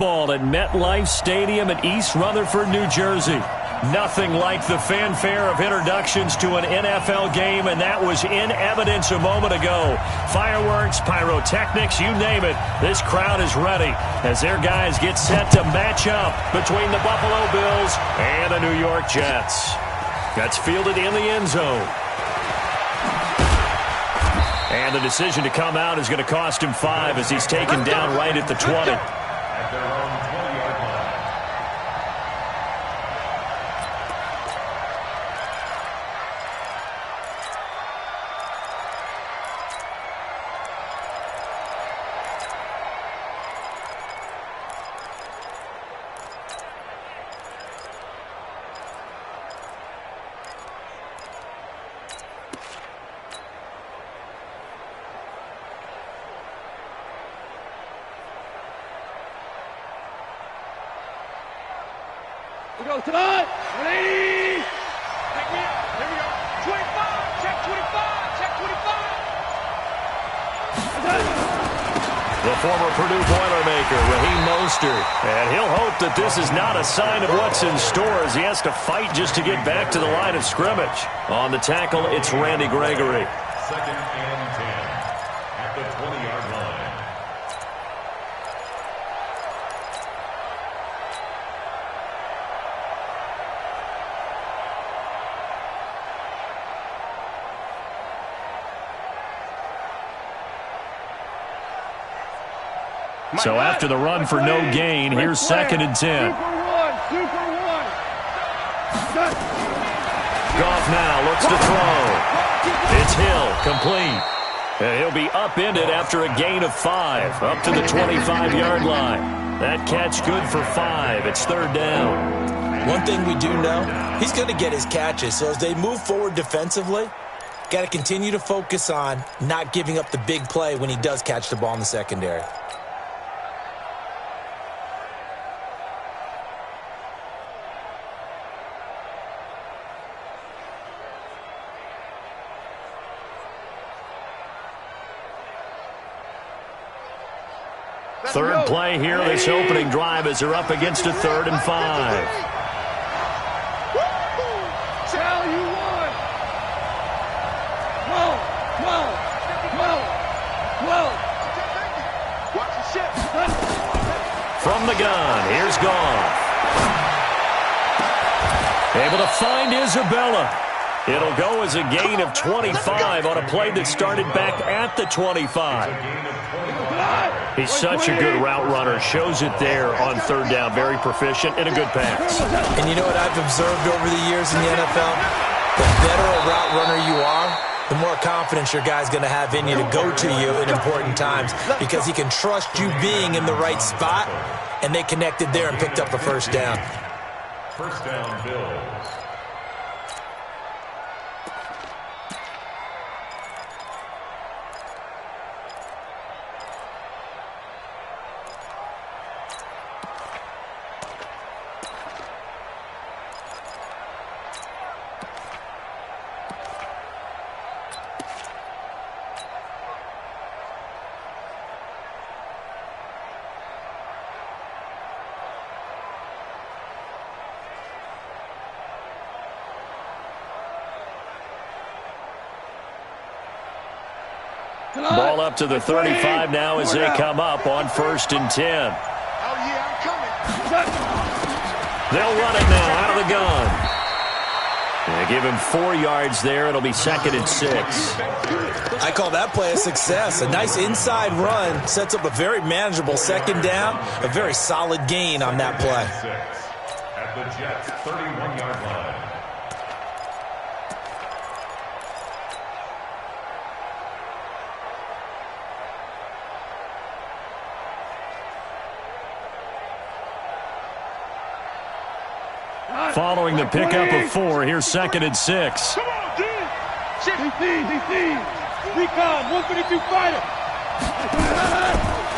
Ball at MetLife Stadium in East Rutherford, New Jersey. Nothing like the fanfare of introductions to an NFL game, and that was in evidence a moment ago. Fireworks, pyrotechnics, you name it. This crowd is ready as their guys get set to match up between the Buffalo Bills and the New York Jets. That's fielded in the end zone. And the decision to come out is going to cost him 5 as he's taken down right at the 20. We go tonight. 180. Take me out. Here we go. 25. Check 25. Check 25. The former Purdue Boilermaker, Raheem Mostert. And he'll hope that this is not a sign of what's in store as he has to fight just to get back to the line of scrimmage. On the tackle, it's Randy Gregory. Second and 10 at the 20-yard line. So after the run for no gain, here's second and 10. Super one. Goff now looks to throw. It's Hill, complete. And he'll be upended after a gain of 5, up to the 25-yard line. That catch good for 5. It's third down. One thing we do know, he's going to get his catches. So as they move forward defensively, got to continue to focus on not giving up the big play when he does catch the ball in the secondary. Third play here, this opening drive as they're up against a 3rd and 5. Tell you what. 12. Watch the ship. From the gun, here's Goff. Able to find Isabella. It'll go as a gain of 25 on a play that started back at the 25. He's such a good route runner. Shows it there on third down. Very proficient and a good pass. And you know what I've observed over the years in the NFL? The better a route runner you are, the more confidence your guy's going to have in you to go to you in important times because he can trust you being in the right spot, and they connected there and picked up a first down. First down, Bills. Ball up to the 35 now as they come up on 1st and 10. Oh, yeah, I'm coming. They'll run it now out of the gun. They give him 4 yards there. It'll be 2nd and 6. I call that play a success. A nice inside run sets up a very manageable second down, a very solid gain on that play. At the Jets' 31-yard line. Following the pickup of 4, here's 2nd and 6. Come on, dude. DC. Recon, 152 fighter.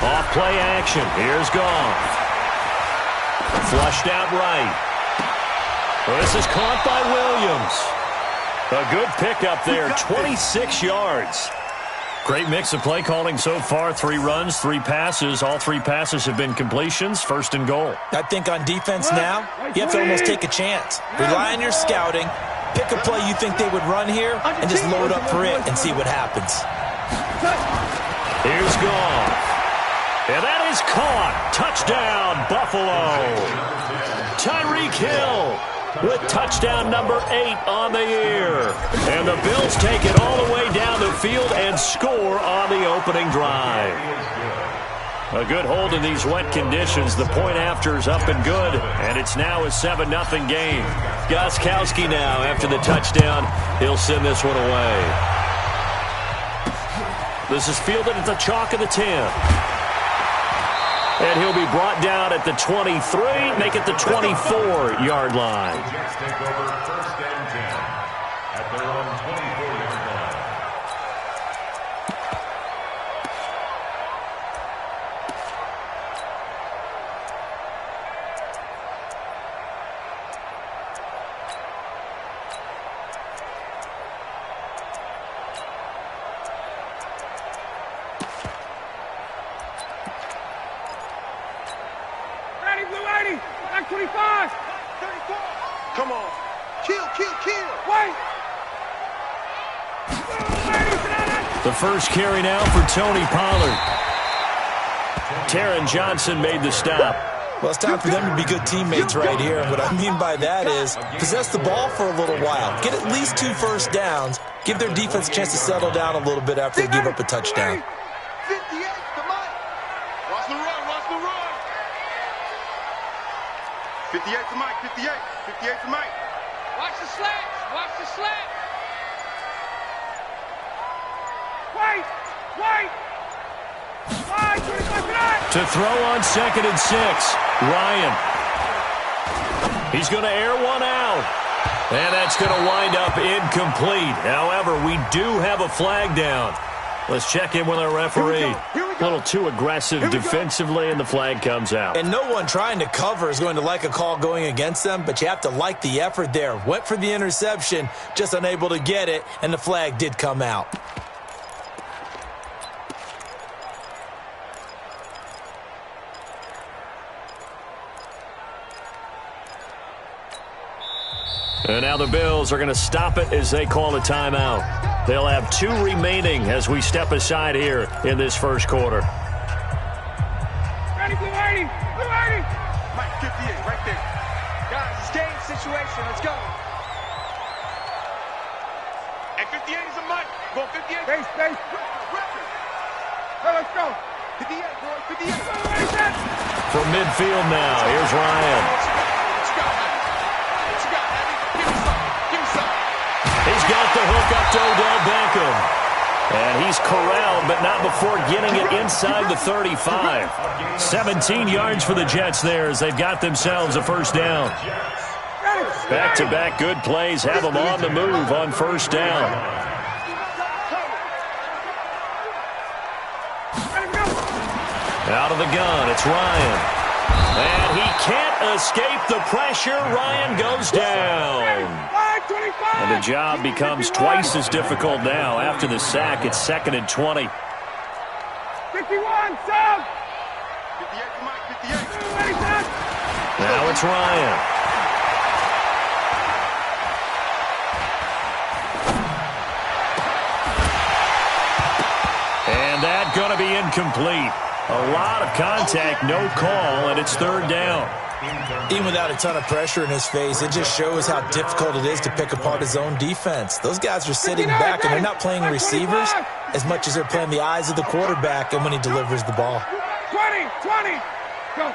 Off play action. Here's Goff. Flushed out right. Well, this is caught by Williams. A good pickup there, 26 yards. Great mix of play calling so far. 3 runs, 3 passes. All 3 passes have been completions. First and goal. I think on defense now, you have to almost take a chance. Rely on your scouting. Pick a play you think they would run here and just load up for it and see what happens. Here's Goff. And that is caught. Touchdown, Buffalo. Tyreek Hill with touchdown number 8 on the year. And the Bills take it all the way down the field and score on the opening drive. A good hold in these wet conditions. The point after is up and good, and it's now a 7-0 game. Gostkowski now after the touchdown. He'll send this one away. This is fielded at the chalk of the 10. And he'll be brought down at the 23, make it the 24-yard line. Jets take over first and 10 at their own 24-yard line. Back 25. 34. Come on. Kill. Wait. The first carry now for Tony Pollard. Taron Johnson made the stop. Well, it's time for them to be good teammates right here. What I mean by that is possess the ball for a little while. Get at least 2 first downs. Give their defense a chance to settle down a little bit after they give up a touchdown. 58 to Mike. Watch the run. 58 to Mike. 58 to Mike. Watch the slats. Wait. To throw on 2nd and 6, Ryan. He's going to air one out. And that's going to wind up incomplete. However, we do have a flag down. Let's check in with our referee. A little too aggressive defensively, and the flag comes out. And no one trying to cover is going to like a call going against them, but you have to like the effort there. Went for the interception, just unable to get it, and the flag did come out. And now the Bills are going to stop it as they call a timeout. They'll have 2 remaining as we step aside here in this first quarter. Ready, Blue 80. Mike, 58, right there. Guys, it's game situation. Let's go. And 58 is a Mike. Go 58. Base. Record. Hey, let's go. 58, boy. 58. From midfield now, here's Ryan. He's got the hook up to Odell Beckham. And he's corralled, but not before getting it inside the 35. 17 yards for the Jets there as they've got themselves a first down. Back-to-back good plays have them on the move on first down. Out of the gun, it's Ryan. And he can't escape the pressure. Ryan goes down. And the job becomes twice as difficult now. After the sack, it's 2nd and 20. 51, Sam. 58 to Mike, 58. Now it's Ryan. And that going to be incomplete. A lot of contact, no call, and it's 3rd down. Even without a ton of pressure in his face, it just shows how difficult it is to pick apart his own defense. Those guys are sitting back, and they're not playing receivers as much as they're playing the eyes of the quarterback and when he delivers the ball. 20. Go.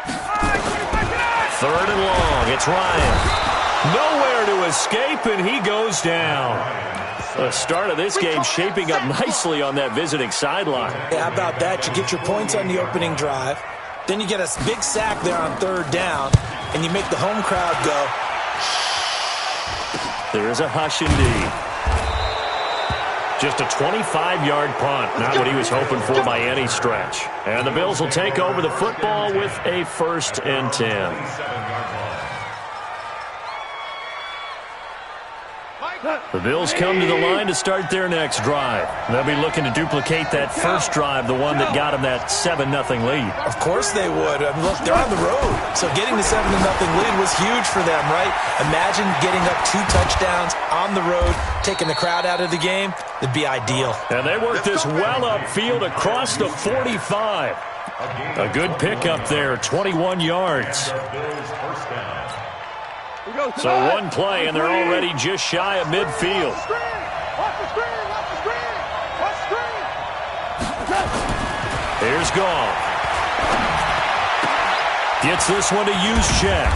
3rd and long. It's Ryan. Nowhere to escape, and he goes down. The start of this game shaping up nicely on that visiting sideline. Yeah, how about that? You get your points on the opening drive. Then you get a big sack there on 3rd down, and you make the home crowd go. There is a hush indeed. Just a 25-yard punt, not what he was hoping for by any stretch. And the Bills will take over the football with a 1st and 10. The Bills come to the line to start their next drive. They'll be looking to duplicate that first drive, the one that got them that 7-0 lead. Of course they would. I mean, look, they're on the road. So getting the 7-0 lead was huge for them, right? Imagine getting up 2 touchdowns on the road, taking the crowd out of the game. It'd be ideal. And they work this well upfield across the 45. A good pickup there, 21 yards. So one play, and they're already just shy of midfield. Here's Goff. Gets this one to Juszczyk.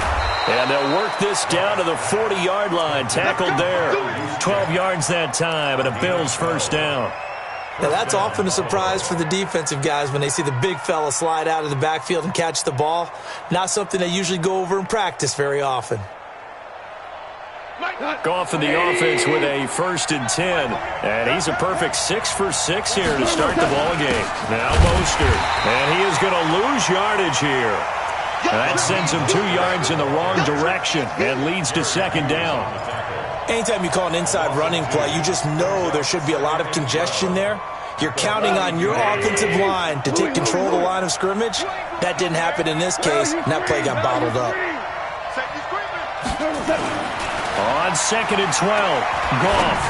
And they'll work this down to the 40-yard line. Tackled there. 12 yards that time, and a Bills first down. Now, that's often a surprise for the defensive guys when they see the big fella slide out of the backfield and catch the ball. Not something they usually go over in practice very often. Goff in the offense with a 1st and 10. And he's a perfect 6 for 6 here to start the ball game. Now Mostert. And he is going to lose yardage here. That sends him 2 yards in the wrong direction and leads to 2nd down. Anytime you call an inside running play, you just know there should be a lot of congestion there. You're counting on your offensive line to take control of the line of scrimmage. That didn't happen in this case, and that play got bottled up. On 2nd and 12, Goff.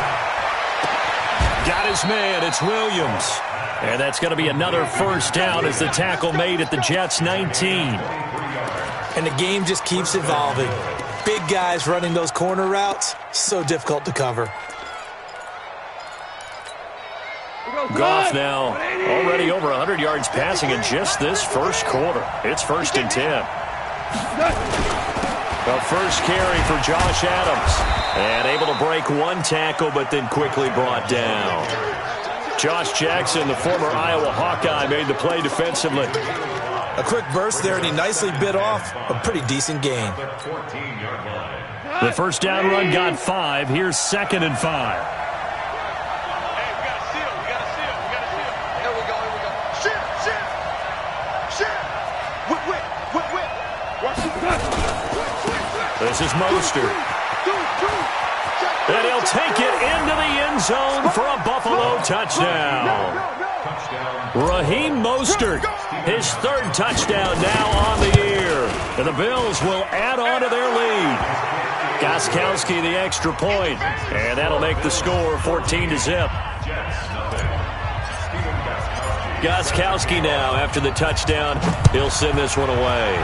Got his man, it's Williams. And that's going to be another first down as the tackle made at the Jets' 19. And the game just keeps evolving. Big guys running those corner routes, so difficult to cover. Goff now already over 100 yards passing in just this first quarter. It's 1st and 10. The first carry for Josh Adams. And able to break 1 tackle, but then quickly brought down. Josh Jackson, the former Iowa Hawkeye, made the play defensively. A quick burst there, and he nicely bit off a pretty decent gain. The first down run got 5. Here's 2nd and 5. This is Mostert. And he'll take it into the end zone for a Buffalo touchdown. Raheem Mostert, his 3rd touchdown now on the year. And the Bills will add on to their lead. Gostkowski the extra point. And that'll make the score 14-0. Gostkowski now after the touchdown. He'll send this one away.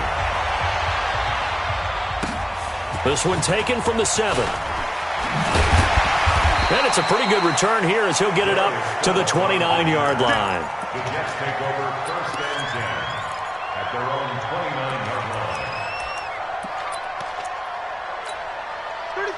This one taken from the 7. And it's a pretty good return here as he'll get it up to the 29-yard line. The Jets take over 1st and 10 at their own 29-yard line.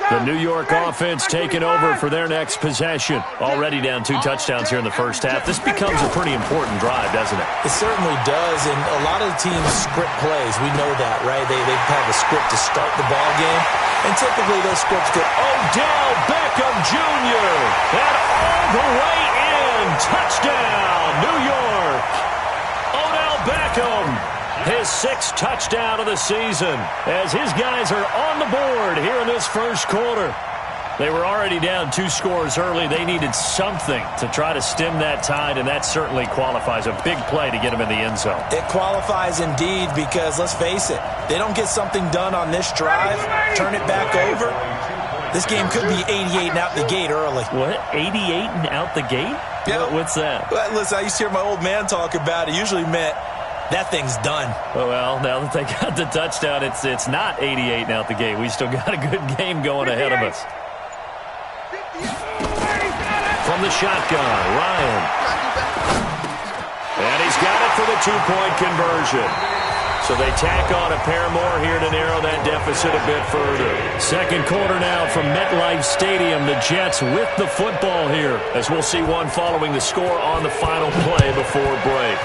The New York offense taking over for their next possession. Already down 2 touchdowns here in the first half. This becomes a pretty important drive, doesn't it? It certainly does, and a lot of the teams script plays. We know that, right? They have a script to start the ball game, and typically those scripts go, Odell Beckham Jr. and all the way in. Touchdown, New York. Odell Beckham, his 6th touchdown of the season, as his guys are on the board here in this first quarter. They were already down 2 scores early. They needed something to try to stem that tide, and that certainly qualifies. A big play to get them in the end zone. It qualifies indeed because, let's face it, they don't get something done on this drive, turn it back over. This game could be 88 and out the gate early. What? 88 and out the gate? Yeah. What's that? Well, listen, I used to hear my old man talk about it. Usually meant that thing's done. Well, now that they got the touchdown, it's not 88 and out the gate. We still got a good game going ahead of us. From the shotgun, Ryan. And he's got it for the 2-point conversion. So they tack on a pair more here to narrow that deficit a bit further. Second quarter now from MetLife Stadium. The Jets with the football here, as we'll see one following the score on the final play before break.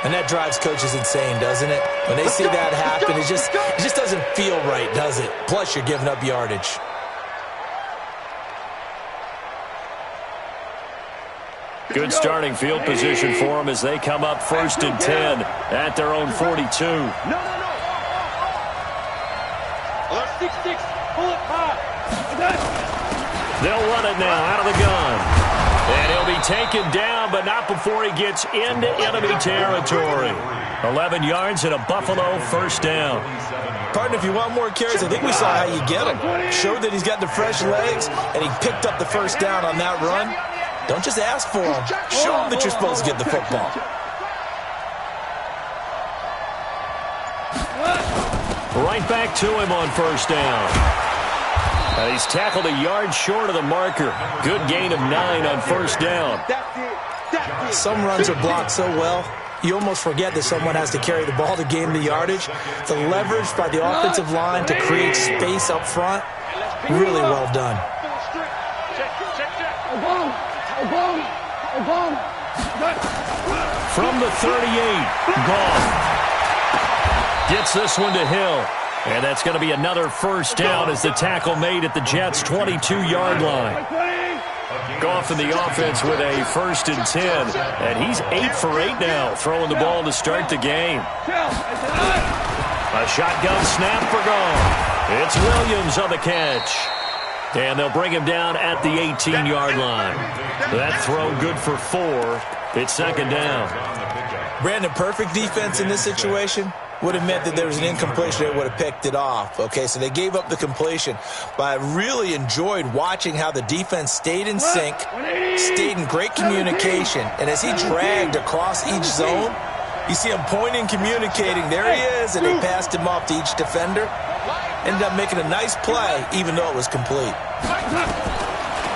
And that drives coaches insane, doesn't it? When they see that happen, it just doesn't feel right, does it? Plus, you're giving up yardage. Good starting field position for them as they come up 1st and 10 at their own 42. They'll run it now out of the gun. And he'll be taken down, but not before he gets into enemy territory. 11 yards and a Buffalo first down. Partner, if you want more carries, I think we saw how you get him. Showed that he's got the fresh legs, and he picked up the first down on that run. Don't just ask for him. Show him that you're supposed to get the football. Right back to him on first down. And he's tackled a yard short of the marker. Good gain of 9 on first down. Some runs are blocked so well, you almost forget that someone has to carry the ball to gain the yardage. The leverage by the offensive line to create space up front, really well done. From the 38, Goff gets this one to Hill. And that's going to be another first down as the tackle made at the Jets' 22-yard line. Goff in the offense with a 1st and 10. And he's 8 for 8 now, throwing the ball to start the game. A shotgun snap for Goff. It's Williams on the catch. And they'll bring him down at the 18-yard line. That throw good for 4. It's second down. Brandon, perfect defense in this situation would have meant that there was an incompletion that would have picked it off. Okay, so they gave up the completion. But I really enjoyed watching how the defense stayed in sync, stayed in great communication. And as he dragged across each zone, you see him pointing, communicating. There he is, and they passed him off to each defender. Ended up making a nice play, even though it was complete.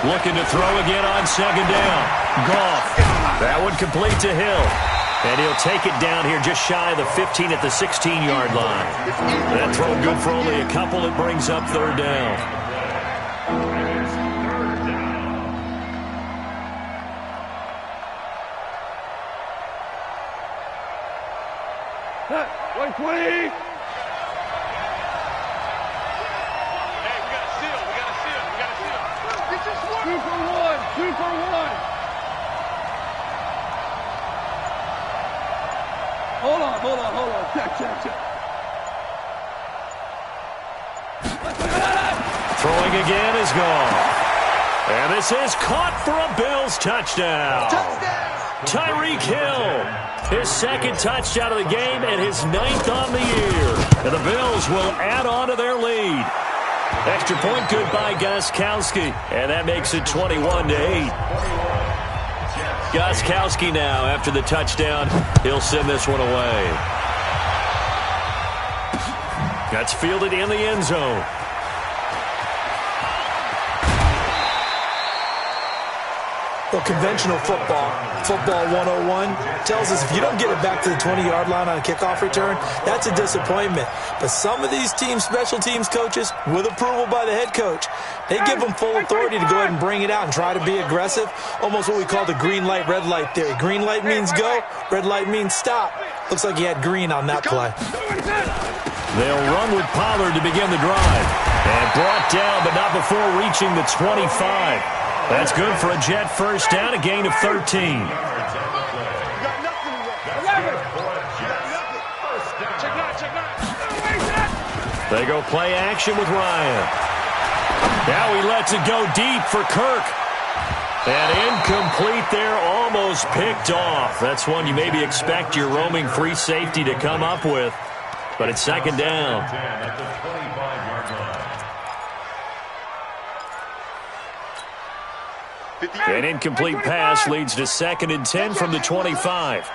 Looking to throw again on second down. Goff. That one complete to Hill. And he'll take it down here just shy of the 15 at the 16-yard line. That throw good for only a couple. It brings up third down. Hey, we got a seal. 2 for 1. 2 for 1. Hold on. Check. Throwing again is gone. And this is caught for a Bills touchdown. Tyreek Hill, his 2nd touchdown of the game and his 9th on the year. And the Bills will add on to their lead. Extra point good by Gostkowski. And that makes it 21-8. Gostkowski now, after the touchdown, he'll send this one away. That's fielded in the end zone. Well, conventional football 101, tells us if you don't get it back to the 20-yard line on a kickoff return, that's a disappointment. But some of these teams, special teams coaches, with approval by the head coach, they give them full authority to go ahead and bring it out and try to be aggressive, almost what we call the green light, red light theory. Green light means go, red light means stop. Looks like he had green on that play. They'll run with Pollard to begin the drive. And brought down, but not before reaching the 25. That's good for a Jet first down, a gain of 13. They go play action with Ryan. Now he lets it go deep for Kirk. And incomplete there, almost picked off. That's one you maybe expect your roaming free safety to come up with. But it's second down. An incomplete pass leads to 2nd and 10 from the 25.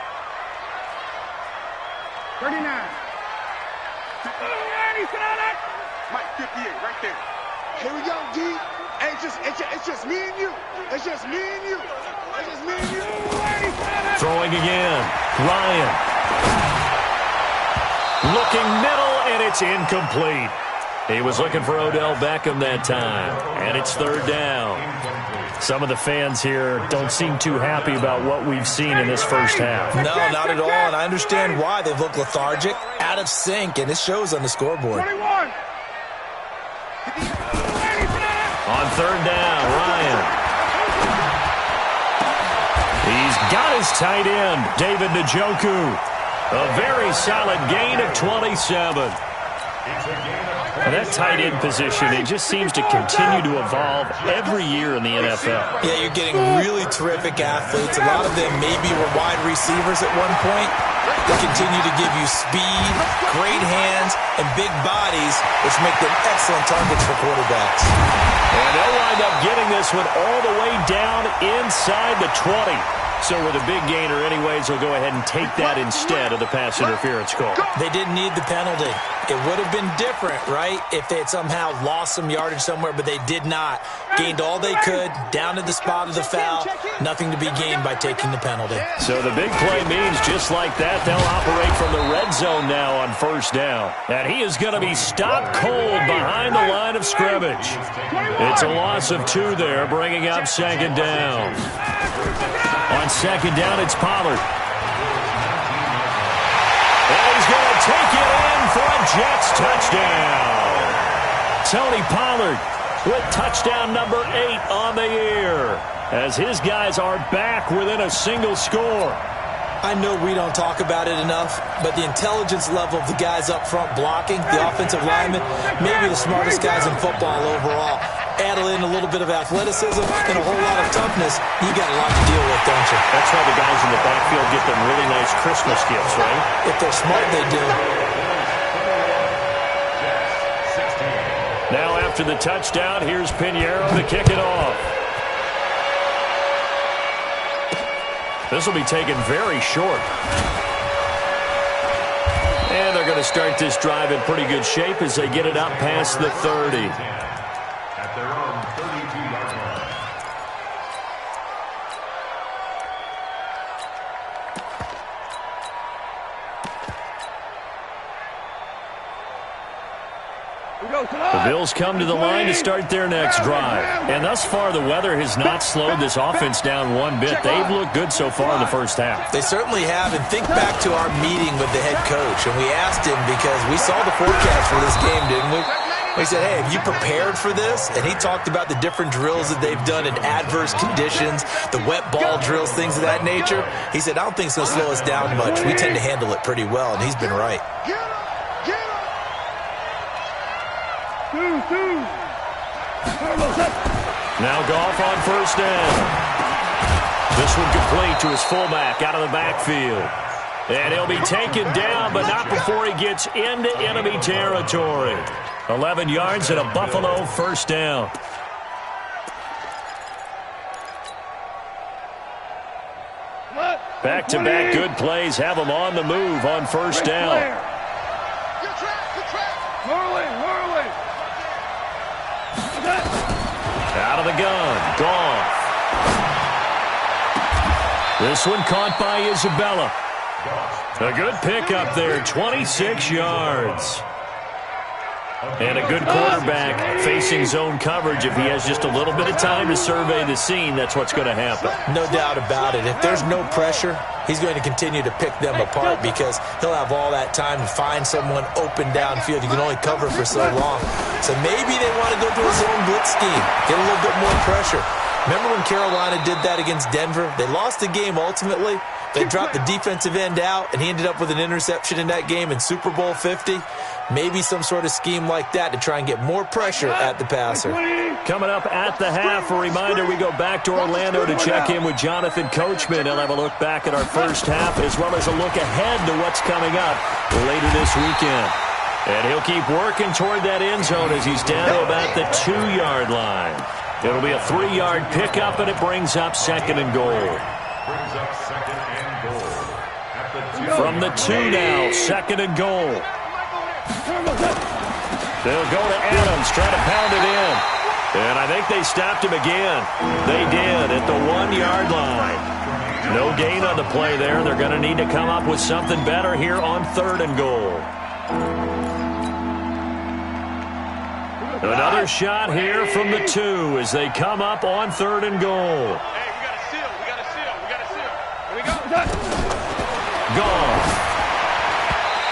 39. Mike, 58, right there. Here we go, D. It's just me and you. It's just me and you. It's just me and you. Throwing again. Ryan. Looking middle, and it's incomplete. He was looking for Odell Beckham that time. And it's third down. Some of the fans here don't seem too happy about what we've seen in this first half. No, not at all, and I understand why. They've looked lethargic, out of sync, and it shows on the scoreboard. 21. On third down, Ryan. He's got his tight end, David Njoku. A very solid gain of 27. And that tight end position, it just seems to continue to evolve every year in the NFL. Yeah, you're getting really terrific athletes. A lot of them maybe were wide receivers at one point. They continue to give you speed, great hands, and big bodies, which make them excellent targets for quarterbacks. And they'll wind up getting this one all the way down inside the 20. So with a big gainer anyways, they'll go ahead and take that instead of the pass interference call. They didn't need the penalty. It would have been different, right, if they had somehow lost some yardage somewhere, but they did not. Gained all they could, down to the spot of the foul. Nothing to be gained by taking the penalty. So the big play means just like that, they'll operate from the red zone now on first down. And he is going to be stopped cold behind the line of scrimmage. It's a loss of 2 there, bringing up second down. On second down, it's Pollard. And he's going to take it in for a Jets touchdown. Tony Pollard with touchdown number 8 on the year, as his guys are back within a single score. I know we don't talk about it enough, but the intelligence level of the guys up front blocking, the offensive linemen, maybe the smartest guys in football overall. Add in a little bit of athleticism and a whole lot of toughness, you got a lot to deal with, don't you? That's why the guys in the backfield get them really nice Christmas gifts, right? If they're smart, they do. Now after the touchdown, here's Pinheiro to kick it off. This will be taken very short. And they're going to start this drive in pretty good shape as they get it up past the 30. At their own 32-yard line. The Bills come to the line to start their next drive. And thus far, the weather has not slowed this offense down one bit. They've looked good so far in the first half. They certainly have. And think back to our meeting with the head coach. And we asked him, because we saw the forecast for this game, didn't we? We said, hey, have you prepared for this? And he talked about the different drills that they've done in adverse conditions, the wet ball drills, things of that nature. He said, I don't think it's going to slow us down much. We tend to handle it pretty well, and he's been right. Now Goff on first down. This one complete to his fullback out of the backfield. And he'll be taken down, but not before he gets into enemy territory. 11 yards and a Buffalo first down. Back-to-back good plays have them on the move on first down. Out of the gun, Goff. This one caught by Isabella. A good pickup there, 26 yards. And a good quarterback facing zone coverage. If he has just a little bit of time to survey the scene, that's what's going to happen. No doubt about it. If there's no pressure, he's going to continue to pick them apart because he'll have all that time to find someone open downfield. You can only cover for so long. So maybe they want to go to a zone blitz scheme, get a little bit more pressure. Remember when Carolina did that against Denver? They lost the game ultimately. They dropped the defensive end out, and he ended up with an interception in that game in Super Bowl 50. Maybe some sort of scheme like that to try and get more pressure at the passer. Coming up at the half, a reminder, we go back to Orlando to check in with Jonathan Coachman. He'll have a look back at our first half as well as a look ahead to what's coming up later this weekend. And he'll keep working toward that end zone as he's down to about the 2-yard line. It'll be a 3-yard pickup, and it brings up second and goal. Brings up second and goal. At the 2. From the 2 now, second and goal. They'll go to Adams, try to pound it in. And I think they stopped him again. They did at the 1-yard line. No gain on the play there. They're going to need to come up with something better here on third and goal. Another shot here from the 2 as they come up on third and goal. Hey, we got to seal. We got to seal. We got to seal. Here we go. Goff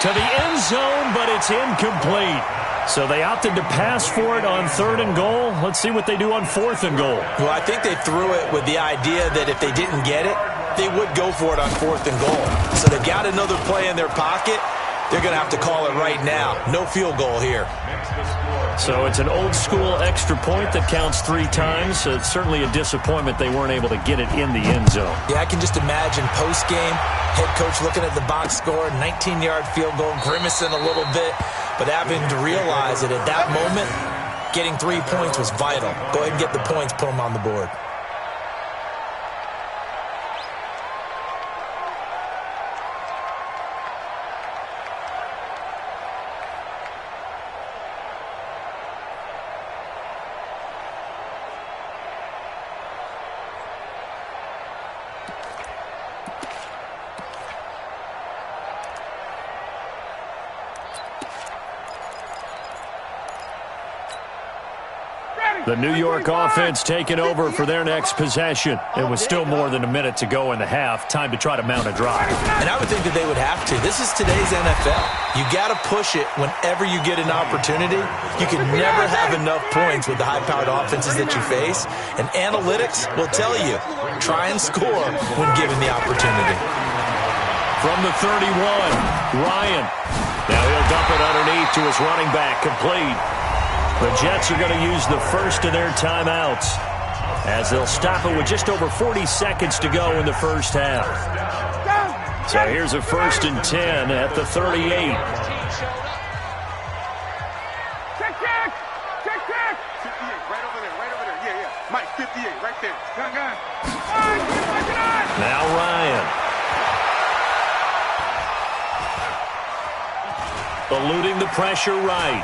to the end zone, but it's incomplete. So they opted to pass for it on third and goal. Let's see what they do on fourth and goal. Well, I think they threw it with the idea that if they didn't get it, they would go for it on fourth and goal. So they got another play in their pocket. they're going to have to call it right now. No field goal here. So it's an old-school extra point that counts 3 times. It's certainly a disappointment they weren't able to get it in the end zone. Yeah, I can just imagine post-game, head coach looking at the box score, 19-yard field goal, grimacing a little bit, but having to realize that at that moment, getting 3 points was vital. Go ahead and get the points, put them on the board. The New York offense taking over for their next possession. It was still more than a minute to go in the half. Time to try to mount a drive. And I would think that they would have to. This is today's NFL. You got to push it whenever you get an opportunity. You can never have enough points with the high-powered offenses that you face. And analytics will tell you, try and score when given the opportunity. From the 31, Ryan. Now he'll dump it underneath to his running back, complete. The Jets are going to use the first of their timeouts as they'll stop it with just over 40 seconds to go in the first half. So here's a 1st and 10 at the 38. Check. 58, right over there. Yeah. Mike, 58, right there. Now Ryan. Eluding the pressure right.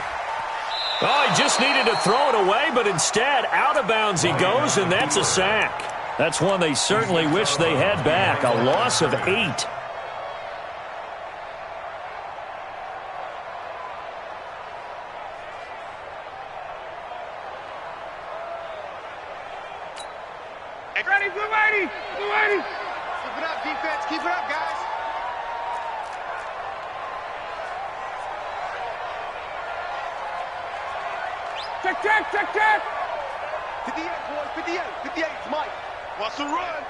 Oh, he just needed to throw it away, but instead, out of bounds he goes, and that's a sack. That's one they certainly wish they had back. A loss of 8. Ready, Blue 80. Keep it up, defense. Keep it up, guys. Check. 58, boys, 58. It's Mike. Wants to run.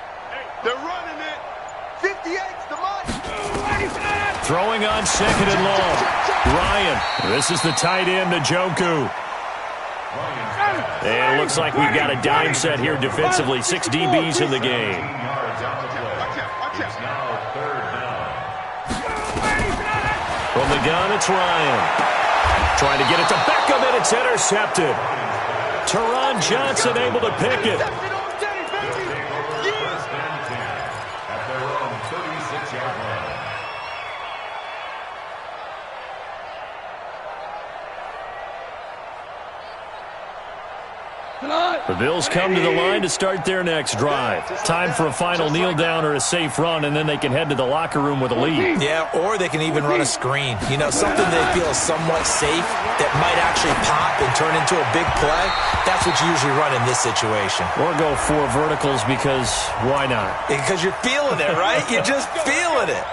They're running it. 58's the Mike. Throwing on 2nd and long. Ryan. This is the tight end, Njoku. And it looks like we've got a dime set here defensively. 6 DBs in the game. From the gun, it's Ryan. Trying to get it to Beckham, and it's intercepted. Teron Johnson able to pick it. The Bills come to the line to start their next drive. Time for a final kneel down or a safe run, and then they can head to the locker room with a lead. Yeah, or they can even run a screen. You know, something they feel is somewhat safe that might actually pop and turn into a big play. That's what you usually run in this situation. Or go 4 verticals because why not? Because you're feeling it, right? You're just feeling it.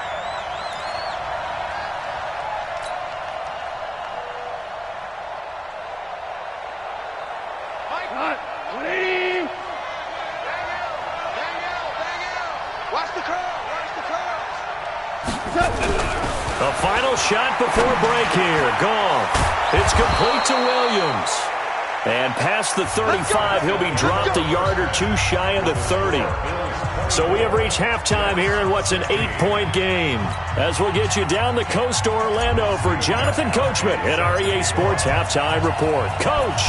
The final shot before break here. Goff. It's complete to Williams. And past the 35, he'll be dropped a yard or 2 shy of the 30. So we have reached halftime here in what's an 8-point game. As we'll get you down the coast to Orlando for Jonathan Coachman at our EA Sports Halftime Report. Coach,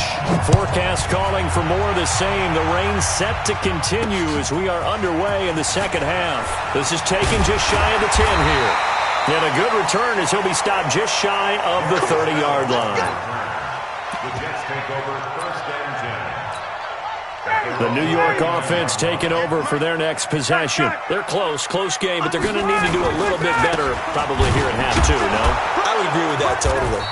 forecast calling for more of the same. The rain set to continue as we are underway in the second half. This is taken just shy of the 10 here. And a good return as he'll be stopped just shy of the 30-yard line. The Jets take over 1st and 10. The New York offense taking over for their next possession. They're close game, but they're going to need to do a little bit better probably here at half 2, no? I would agree with that totally.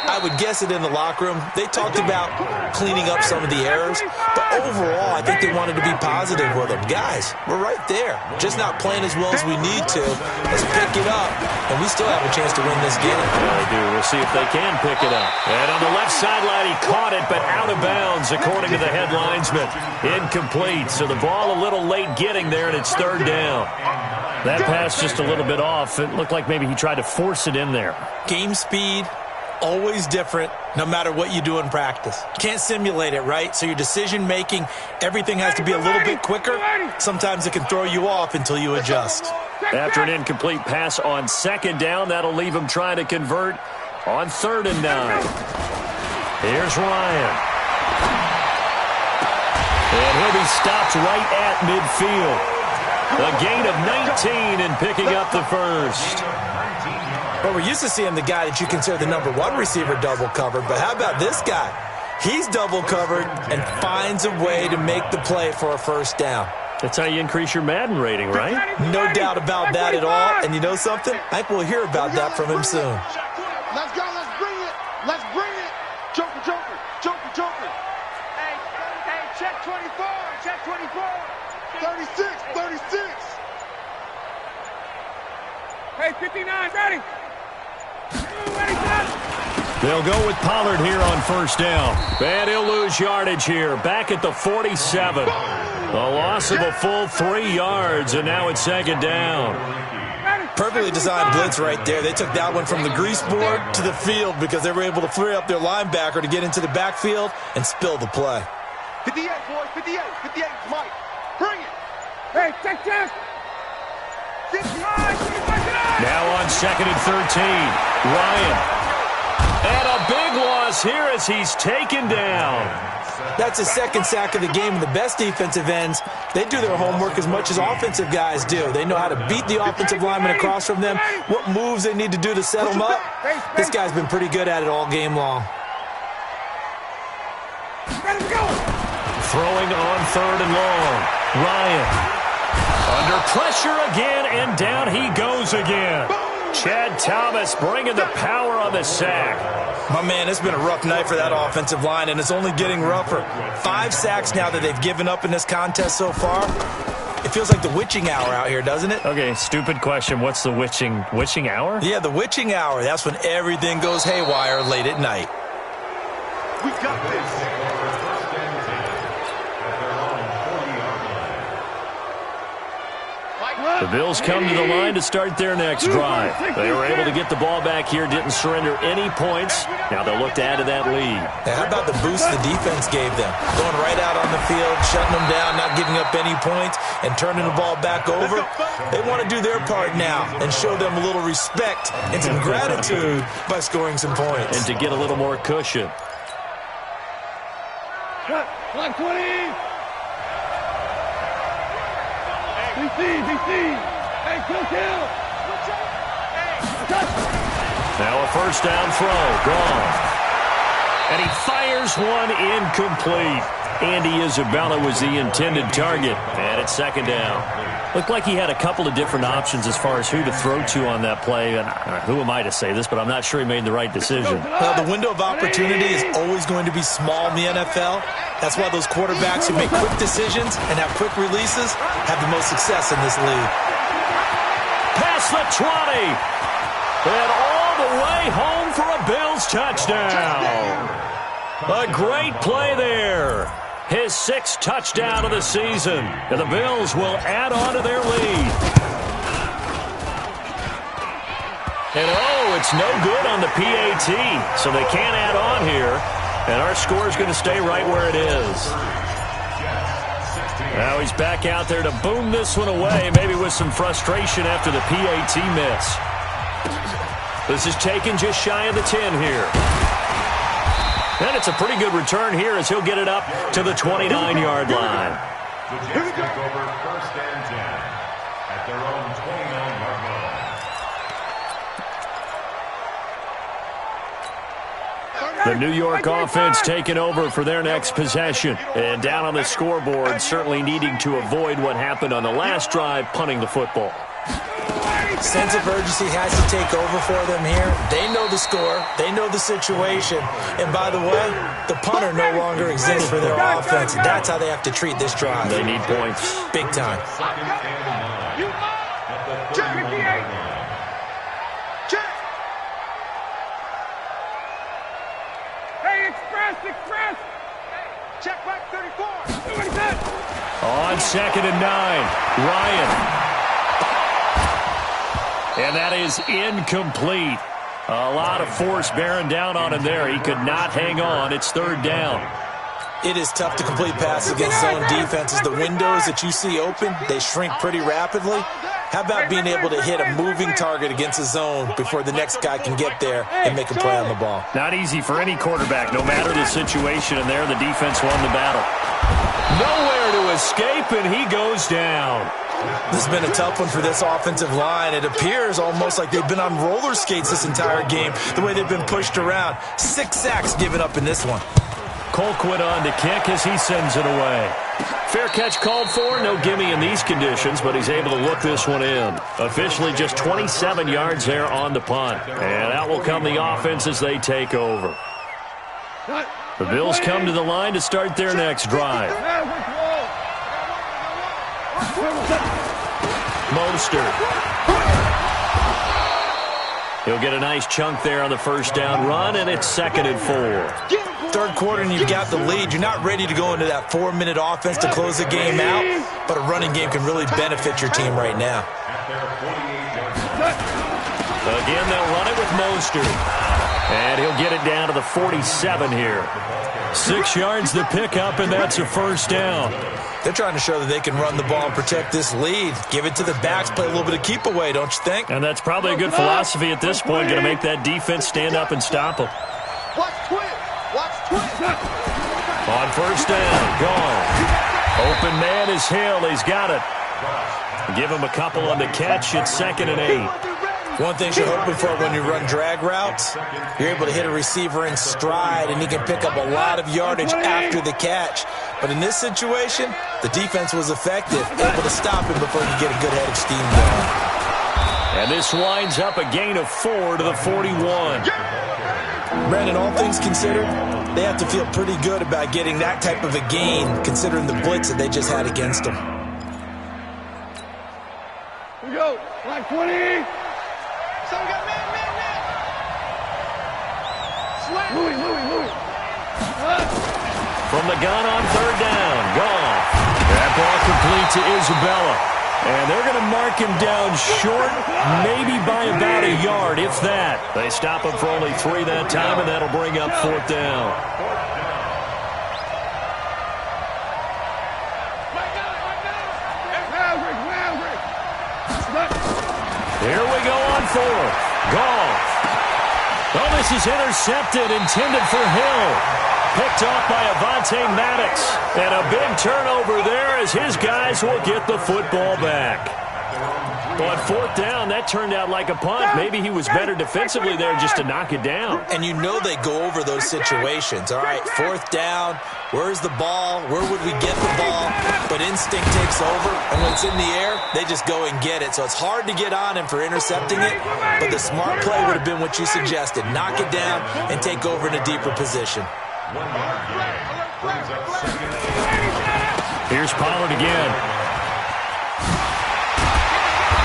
I I would guess it in the locker room. They talked about cleaning up some of the errors, but overall, I think they wanted to be positive with them. Guys, we're right there. Just not playing as well as we need to. Let's pick it up, and we still have a chance to win this game. Yeah, they do. We'll see if they can pick it up. And on the left sideline, he caught it, but out of bounds, according to the head linesman. Incomplete, so the ball a little late getting there, and it's third down. That pass just a little bit off. It looked like maybe he tried to force it in there. Game speed, always different, no matter what you do in practice. Can't simulate it, right? So your decision-making, everything has to be a little bit quicker. Sometimes it can throw you off until you adjust. After an incomplete pass on second down, that'll leave him trying to convert on 3rd and 9. Here's Ryan. And he'll be stopped right at midfield. A gain of 19 and picking up the first. Well, we're used to seeing the guy that you consider the #1 receiver double covered, but how about this guy? He's double covered and finds a way to make the play for a first down. That's how you increase your Madden rating, right? No doubt about that at all. And you know something? I think we'll hear about that from him soon. Let's go. Let's bring it. Let's bring it. Joker, Joker, Joker, Joker. Hey, check 24. Check 24. 36, 36. Hey, 59, ready. Ready, set. They'll go with Pollard here on first down. And he'll lose yardage here. Back at the 47. A loss of a full 3 yards, and now it's second down. Perfectly designed blitz right there. They took that one from the grease board to the field because they were able to free up their linebacker to get into the backfield and spill the play. 58, boys, 58. 58, Mike. Bring it. Hey, take 10. 59. Now on 2nd and 13. Ryan. And a big loss here as he's taken down. That's his second sack of the game, and the best defensive ends, they do their homework as much as offensive guys do. They know how to beat the offensive lineman across from them, what moves they need to do to set them up. This guy's been pretty good at it all game long. Throwing on 3rd and long. Ryan. Under pressure again, and down he goes again. Chad Thomas bringing the power on the sack. My man, it's been a rough night for that offensive line, and it's only getting rougher. 5 sacks now that they've given up in this contest so far. It feels like the witching hour out here, doesn't it? Okay, stupid question. What's the witching hour? Yeah, the witching hour. That's when everything goes haywire late at night. We got this. The Bills come to the line to start their next drive. They were able to get the ball back here, didn't surrender any points. Now they'll look to add to that lead. Now, how about the boost the defense gave them? Going right out on the field, shutting them down, not giving up any points, and turning the ball back over. They want to do their part now and show them a little respect and some gratitude by scoring some points. And to get a little more cushion. Clock 20. BC. Hey, kill. Now a first down throw. Gone. And he fires one incomplete. Andy Isabella was the intended target. And it's second down. Looked like he had a couple of different options as far as who to throw to on that play. And who am I to say this, but I'm not sure he made the right decision. Well, the window of opportunity is always going to be small in the NFL. That's why those quarterbacks who make quick decisions and have quick releases have the most success in this league. Past the 20. And all the way home for a Bills touchdown. A great play there. His 6th touchdown of the season. And the Bills will add on to their lead. And it's no good on the PAT. So they can't add on here. And our score is going to stay right where it is. Now he's back out there to boom this one away, maybe with some frustration after the PAT miss. This is taken just shy of the 10 here. And it's a pretty good return here as he'll get it up to the 29-yard line. The Jets take over 1st and 10 at their own 29-yard line. The New York offense taking over for their next possession. And down on the scoreboard, certainly needing to avoid what happened on the last drive, punting the football. Sense of urgency has to take over for them here. They know the score. They know the situation. And by the way, the punter no longer exists for their offense. That's how they have to treat this drive. They need points. Big time. Express! Check back 34. On 2nd and 9, Ryan. And that is incomplete. A lot of force bearing down on him there. He could not hang on. It's 3rd down. It is tough to complete passes against zone defenses. The windows that you see open, they shrink pretty rapidly. How about being able to hit a moving target against a zone before the next guy can get there and make a play on the ball? Not easy for any quarterback, no matter the situation, and there the defense won the battle. Nowhere to escape, and he goes down. This has been a tough one for this offensive line. It appears almost like they've been on roller skates this entire game, the way they've been pushed around. 6 sacks given up in this one. Colquitt on to kick as he sends it away. Fair catch called for, no gimme in these conditions, but he's able to look this one in. Officially just 27 yards there on the punt. And out will come the offense as they take over. The Bills come to the line to start their next drive. Mostert. He'll get a nice chunk there on the first down run, and it's 2nd and 4. Third quarter and you've got the lead. You're not ready to go into that 4-minute offense to close the game out, but a running game can really benefit your team right now. Again, they'll run it with Mostert. And he'll get it down to the 47 here. 6 yards the pickup, and that's a first down. They're trying to show that they can run the ball and protect this lead. Give it to the backs, play a little bit of keep away, don't you think? And that's probably a good philosophy at this point, going to make that defense stand up and stop them. Watch twist. On first down, gone. Open man is Hill. He's got it. Give him a couple on the catch. It's 2nd and 8. One thing you're hoping for when you run drag routes, you're able to hit a receiver in stride, and he can pick up a lot of yardage after the catch. But in this situation, the defense was effective, able to stop him before he could get a good head of steam going. And this winds up a gain of 4 to the 41. Brandon, all things considered, they have to feel pretty good about getting that type of a gain, considering the blitz that they just had against them. Here we go. Like 20. Someone got man. Slam. Louis. From the gun on 3rd down, gone. That ball complete to Isabella. And they're going to mark him down short, maybe by about a yard, if that. They stop him for only 3 that time, and that'll bring up 4th down. Here we go on 4th. Goff. Oh, this is intercepted, intended for Hill. Picked off by Avonte Maddox. And a big turnover there as his guys will get the football back. But 4th down, that turned out like a punt. Maybe he was better defensively there just to knock it down. And you know they go over those situations. All right, 4th down, where's the ball? Where would we get the ball? But instinct takes over, and when it's in the air, they just go and get it. So it's hard to get on him for intercepting it, but the smart play would have been what you suggested. Knock it down and take over in a deeper position. Here's Pollard again.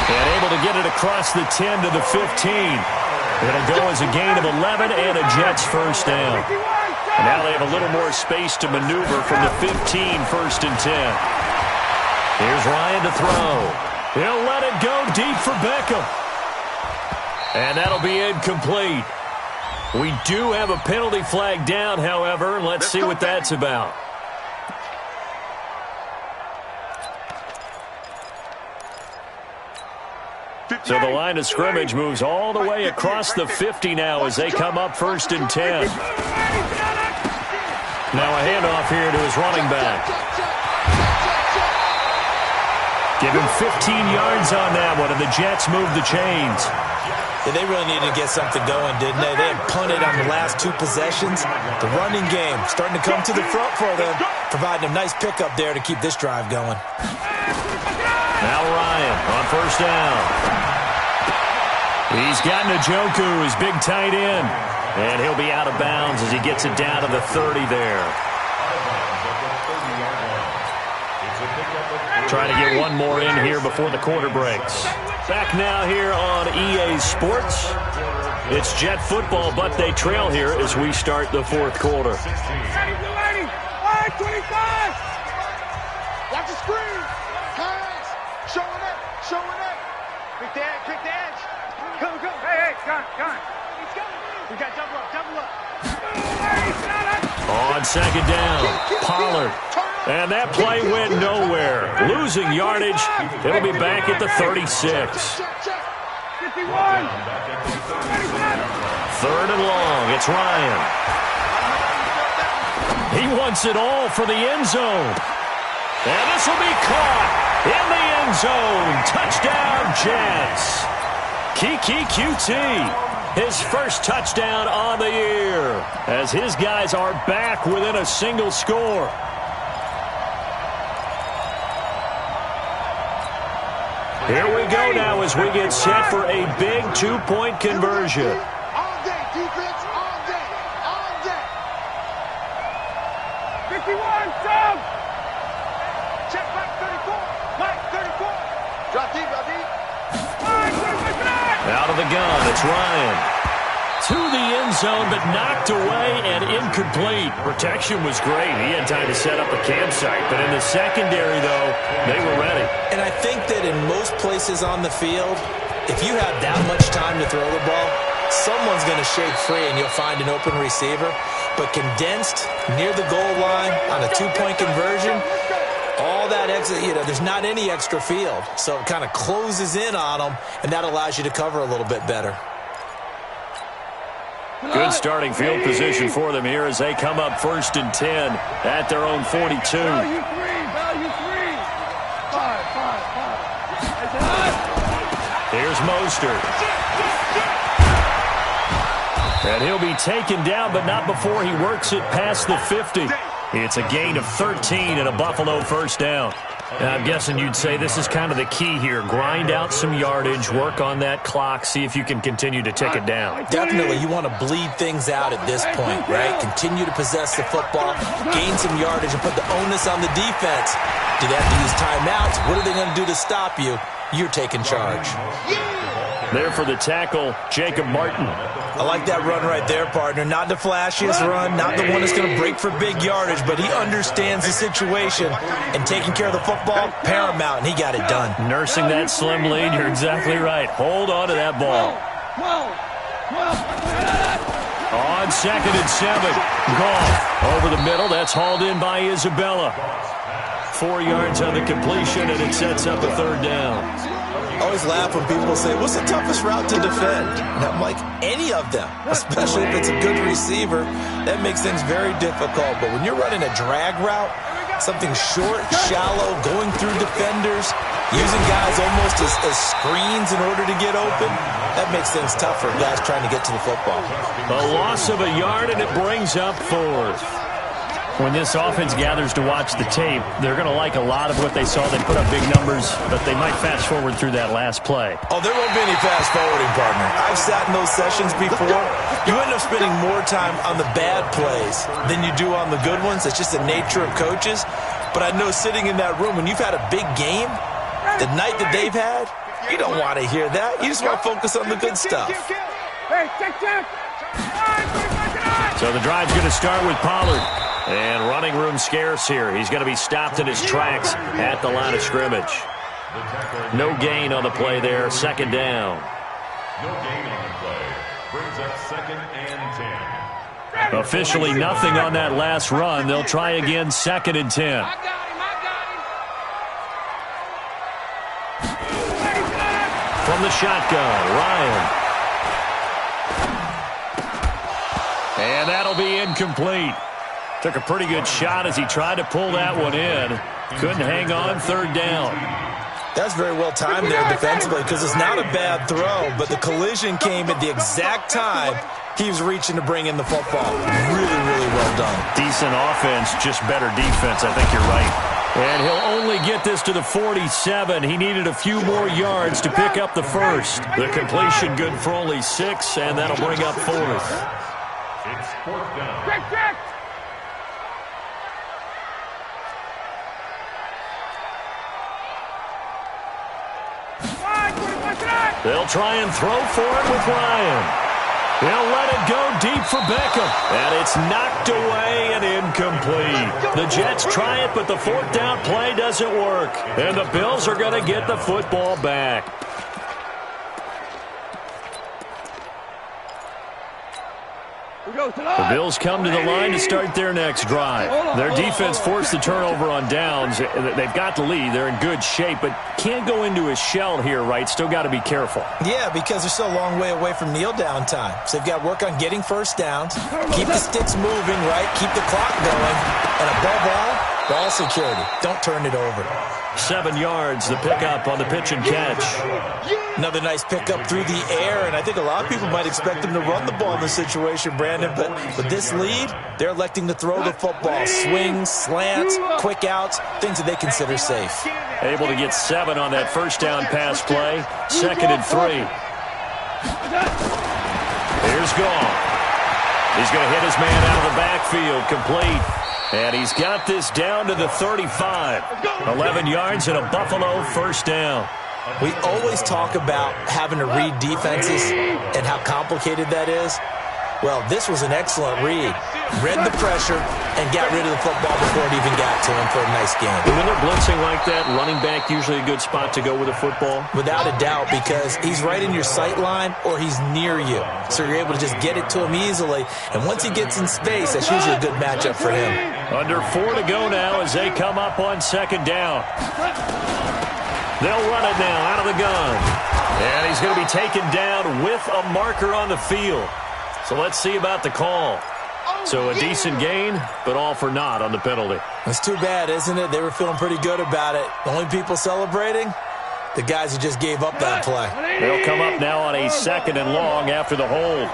And able to get it across the 10 to the 15. It'll go as a gain of 11 and a Jets first down. And now they have a little more space to maneuver from the 15, 1st and 10. Here's Ryan to throw. He'll let it go deep for Beckham. And that'll be incomplete. We do have a penalty flag down, however. Let's see what that's about. So the line of scrimmage moves all the way across the 50 now as they come up 1st and 10. Now a handoff here to his running back. Give him 15 yards on that one, and the Jets move the chains. Yeah, they really needed to get something going, didn't they? They had punted on the last 2 possessions. The running game starting to come to the front for them, providing a nice pickup there to keep this drive going. Now Ryan on 1st down. He's got Njoku, his big tight end. And he'll be out of bounds as he gets it down to the 30 there. Trying to get one more in here before the quarter breaks. Back now here on EA Sports. It's Jet football, but they trail here as we start the fourth quarter. 25! Watch the screen! Pass! Showing up! Showing up! Pick the edge! Pick the edge! Come! Hey! Gun! We got double up! On second down, Pollard. And that play went nowhere. Losing yardage. It'll be back at the 36. 51! Third and long. It's Ryan. He wants it all for the end zone. And this will be caught in the end zone. Touchdown, Jets. Kiki QT. His first touchdown on the year as his guys are back within a single score. Here we go now as we get set for a big two-point conversion. All day, defense, all day. 51, jump! Check back 34, Mike 34. Drop deep. Out of the gun, it's Ryan. To the end zone, but knocked away and incomplete. Protection was great. He had time to set up a campsite. But in the secondary, though, they were ready. And I think that in most places on the field, if you have that much time to throw the ball, someone's going to shake free and you'll find an open receiver. But condensed near the goal line on a two-point conversion, all that exit, there's not any extra field. So it kind of closes in on them, and that allows you to cover a little bit better. Good starting field position for them here as they come up 1st and 10 at their own 42. Value three. Five. Here's Mostert. And he'll be taken down, but not before he works it past the 50. It's a gain of 13 and a Buffalo first down. And I'm guessing you'd say this is kind of the key here. Grind out some yardage, work on that clock, see if you can continue to tick it down. Definitely, you want to bleed things out at this point, right? Continue to possess the football, gain some yardage, and put the onus on the defense. Do they have to use timeouts? What are they going to do to stop you? You're taking charge. There for the tackle, Jacob Martin. I like that run right there, partner. Not the flashiest run, not the one that's going to break for big yardage, but he understands the situation, and taking care of the football, paramount, and he got it done. Nursing that slim lead, you're exactly right. Hold on to that ball. On 2nd and 7, Goff over the middle. That's hauled in by Isabella. 4 yards on the completion, and it sets up a 3rd down. I always laugh when people say, what's the toughest route to defend? And I'm like, any of them, especially if it's a good receiver. That makes things very difficult. But when you're running a drag route, something short, shallow, going through defenders, using guys almost as screens in order to get open, that makes things tough for guys trying to get to the football. A loss of a yard, and it brings up 4th. When this offense gathers to watch the tape, they're going to like a lot of what they saw. They put up big numbers, but they might fast forward through that last play. Oh, there won't be any fast forwarding, partner. I've sat in those sessions before. You end up spending more time on the bad plays than you do on the good ones. It's just the nature of coaches. But I know sitting in that room, when you've had a big game, the night that they've had, you don't want to hear that. You just want to focus on the good stuff. So the drive's going to start with Pollard. And running room scarce here. He's going to be stopped in his tracks at the line of scrimmage. No gain on the play there. 2nd down. No gain on the play. Brings up 2nd and 10. Officially nothing on that last run. They'll try again 2nd and 10. From the shotgun, Ryan. And that'll be incomplete. Took a pretty good shot as he tried to pull that one in. Couldn't hang on. 3rd down. That's very well timed there defensively because it's not a bad throw, but the collision came at the exact time he was reaching to bring in the football. Really, really well done. Decent offense, just better defense. I think you're right. And he'll only get this to the 47. He needed a few more yards to pick up the first. The completion good for only 6, and that'll bring up 4th. It's 4th down. They'll try and throw for it with Ryan. They'll let it go deep for Beckham. And it's knocked away and incomplete. The Jets try it, but the 4th down play doesn't work. And the Bills are going to get the football back. The Bills come to the line to start their next drive. Their defense forced the turnover on downs. They've got the lead. They're in good shape, but can't go into a shell here, right? Still got to be careful. Yeah, because they're still a long way away from kneel down time. So they've got to work on getting first downs, keep the sticks moving, right? Keep the clock going. And above all, ball security. Don't turn it over. 7 yards, the pickup on the pitch and catch. Another nice pickup through the air, and I think a lot of people might expect them to run the ball in this situation, Brandon, but with this lead, they're electing to throw the football. Swings, slants, quick outs, things that they consider safe. Able to get 7 on that first down pass play. 2nd and 3. Here's Goff. He's going to hit his man out of the backfield, complete. And he's got this down to the 35. 11 yards and a Buffalo first down. We always talk about having to read defenses and how complicated that is. Well, this was an excellent read. Read the pressure and got rid of the football before it even got to him for a nice game. When they're blitzing like that, running back usually a good spot to go with a football? Without a doubt, because he's right in your sight line or he's near you. So you're able to just get it to him easily. And once he gets in space, that's usually a good matchup for him. Under 4 to go now as they come up on 2nd down. They'll run it now out of the gun. And he's going to be taken down with a marker on the field. So let's see about the call. So a decent gain, but all for naught on the penalty. That's too bad, isn't it? They were feeling pretty good about it. The only people celebrating, the guys who just gave up that play. They'll come up now on a 2nd and long after the hold.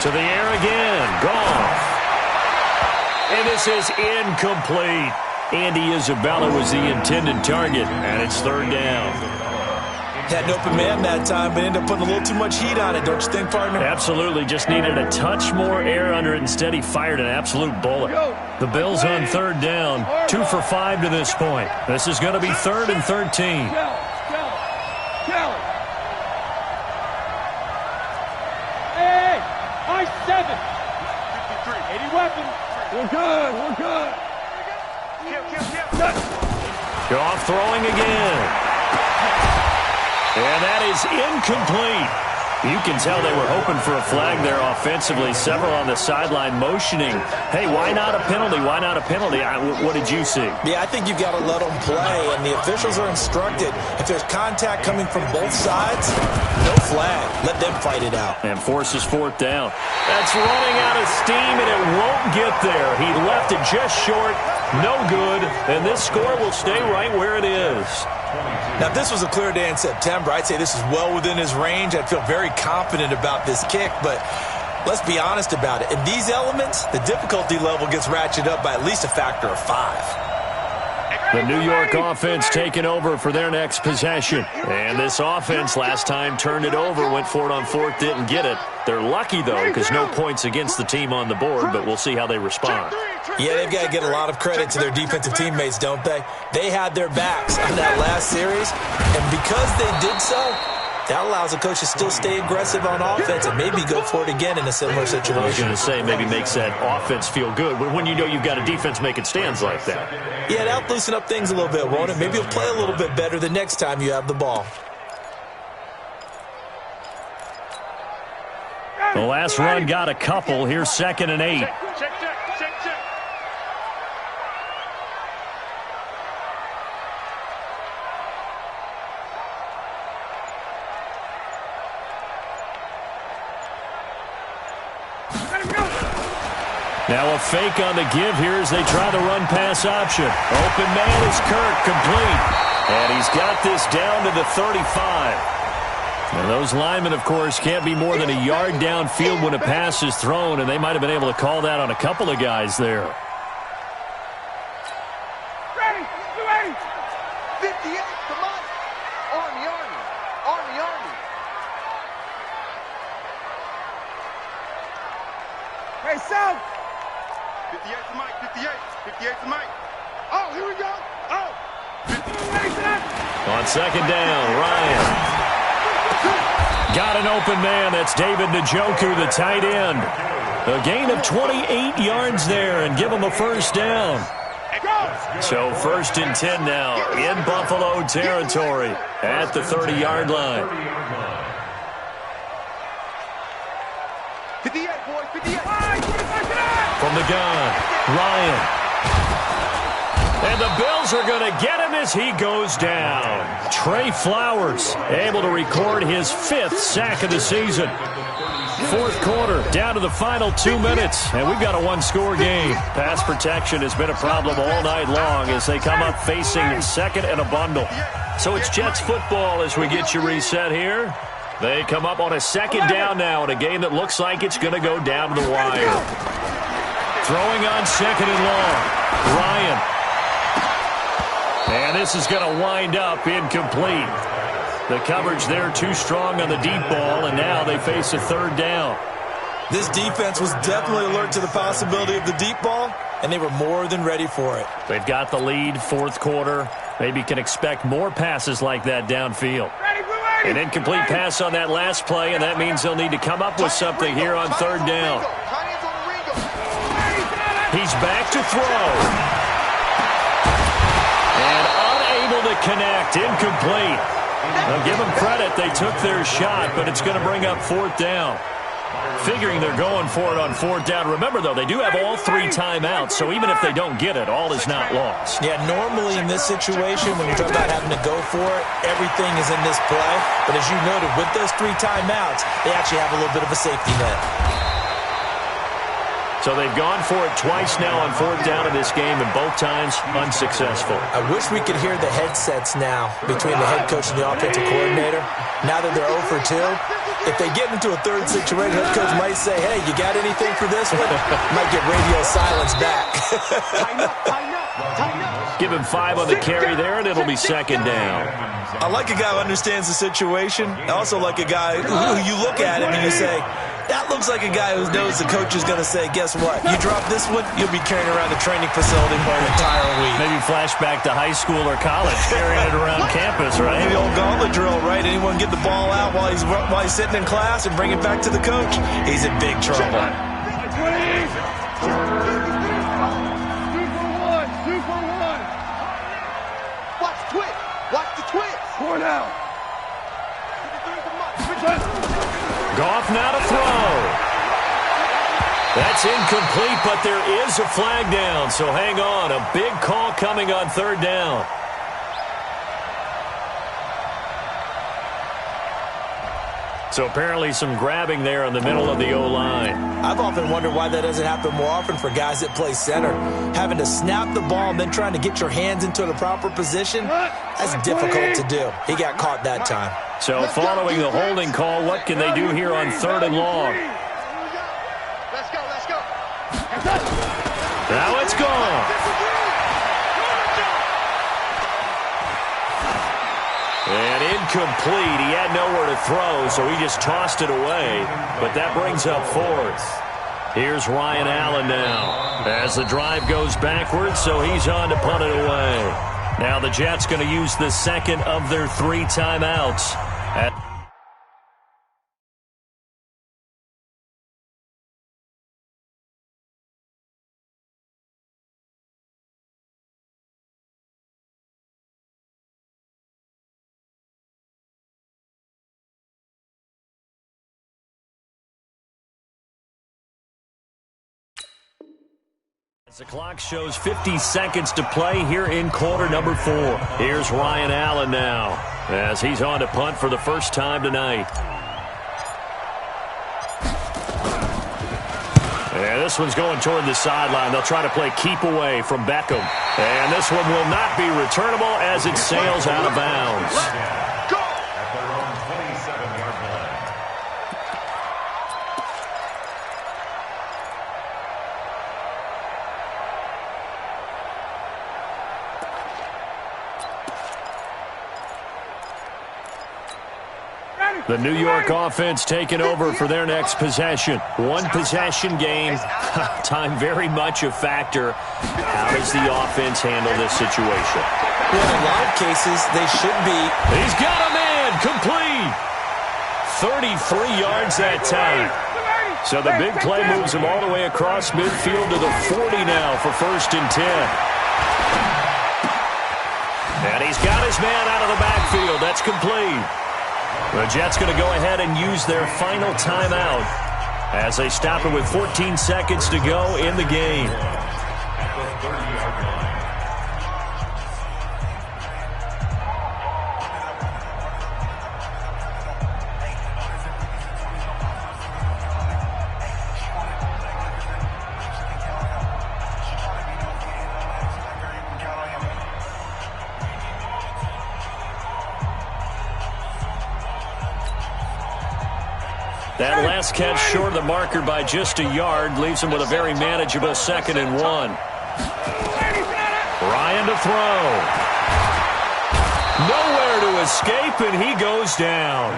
To the air again. Goff. And this is incomplete. Andy Isabella was the intended target, and it's 3rd down. Had an open man that time, but ended up putting a little too much heat on it, don't you think, partner? Absolutely. Just needed a touch more air under it. Instead, he fired an absolute bullet. The Bills on 3rd down. 2 for 5 to this point. This is going to be 3rd and 13. Hey, I-7. 80 weapons. We're good. We're good. Goff throwing again. And that is incomplete. You can tell they were hoping for a flag there offensively. Several on the sideline motioning. Hey, why not a penalty? Why not a penalty? What did you see? Yeah, I think you've got to let them play, and the officials are instructed. If there's contact coming from both sides, no flag. Let them fight it out. And forces 4th down. That's running out of steam, and it won't get there. He left it just short. No good. And this score will stay right where it is. Now, if this was a clear day in September, I'd say this is well within his range. I'd feel very confident about this kick, but let's be honest about it. In these elements, the difficulty level gets ratcheted up by at least a factor of 5. The New York offense taking over for their next possession. And this offense last time turned it over, went for it on 4th, didn't get it. They're lucky, though, because no points against the team on the board, but we'll see how they respond. Yeah, they've got to get a lot of credit to their defensive teammates, don't they? They had their backs on that last series, and because they did so, that allows a coach to still stay aggressive on offense and maybe go for it again in a similar situation. I was going to say, maybe makes that offense feel good when you know you've got a defense making stands like that. Yeah, that'll loosen up things a little bit, won't it? Maybe you'll play a little bit better the next time you have the ball. The last run got a couple. Here's 2nd and 8. Now a fake on the give here as they try the run-pass option. Open man is Kirk, complete. And he's got this down to the 35. And those linemen, of course, can't be more than a yard downfield when a pass is thrown, and they might have been able to call that on a couple of guys there. Hey, South. 58's the mic, 58. 58's the mic. Oh, here we go. Oh. On second down, Ryan. Got an open man. That's David Njoku, the tight end. A gain of 28 yards there and give him a first down. So 1st and 10 now in Buffalo territory at the 30-yard line. 58, boys, 58. From the gun, Ryan. And the Bills are going to get him as he goes down. Trey Flowers able to record his 5th sack of the season. 4th quarter, down to the final 2 minutes, and we've got a one-score game. Pass protection has been a problem all night long as they come up facing second and a bundle. So it's Jets football as we get you reset here. They come up on a second down now in a game that looks like it's going to go down to the wire. Throwing on second and long, Ryan. And this is going to wind up incomplete. The coverage there too strong on the deep ball, and now they face a 3rd down. This defense was definitely alert to the possibility of the deep ball, and they were more than ready for it. They've got the lead, 4th quarter. Maybe can expect more passes like that downfield. An incomplete pass on that last play, and that means they'll need to come up with something here on 3rd down. He's back to throw. And unable to connect, incomplete. Now give them credit, they took their shot, but it's going to bring up 4th down. Figuring they're going for it on 4th down. Remember, though, they do have all 3 timeouts, so even if they don't get it, all is not lost. Yeah, normally in this situation, when you're talking about having to go for it, everything is in this play. But as you noted, with those 3 timeouts, they actually have a little bit of a safety net. So they've gone for it twice now on 4th down in this game, and both times unsuccessful. I wish we could hear the headsets now between the head coach and the offensive coordinator. Now that they're 0 for 2, if they get into a 3rd situation, head coach might say, hey, you got anything for this one? Might get radio silence back. Give him 5 on the carry there, and it'll be 2nd down. I like a guy who understands the situation. I also like a guy who you look at him and you say, that looks like a guy who knows the coach is going to say, guess what? You drop this one, you'll be carrying around the training facility for an entire week. Maybe flashback to high school or college, carrying it around campus, right? Maybe the old gauntlet drill, right? Anyone get the ball out while he's sitting in class and bring it back to the coach? He's in big trouble. 2 for 1. Watch the twist. Watch the twist. 4 down. Goff now to throw. That's incomplete, but there is a flag down, so hang on. A big call coming on 3rd down. So apparently some grabbing there in the middle of the O-line. I've often wondered why that doesn't happen more often for guys that play center. Having to snap the ball and then trying to get your hands into the proper position, that's difficult to do. He got caught that time. So following the holding call, what can they do here on 3rd and long? Let's go, let's go. Now it's gone. And incomplete. He had nowhere to throw, so he just tossed it away. But that brings up 4th. Here's Ryan Allen now as the drive goes backwards, so he's on to punt it away. Now the Jets going to use the 2nd of their 3 timeouts. The clock shows 50 seconds to play here in quarter number 4. Here's Ryan Allen now as he's on to punt for the first time tonight. And this one's going toward the sideline. They'll try to play keep away from Beckham. And this one will not be returnable as it sails out of bounds. The New York offense taking over for their next possession. One possession game. Time very much a factor. How does the offense handle this situation? Well, in a lot of cases, they should be. He's got a man. Complete. 33 yards that time. So the big play moves him all the way across midfield to the 40 now for 1st and 10. And he's got his man out of the backfield. That's complete. The Jets going to go ahead and use their final timeout as they stop it with 14 seconds to go in the game. That last catch short of the marker by just a yard leaves him with a very manageable 2nd and 1. Ryan to throw. Nowhere to escape, and he goes down.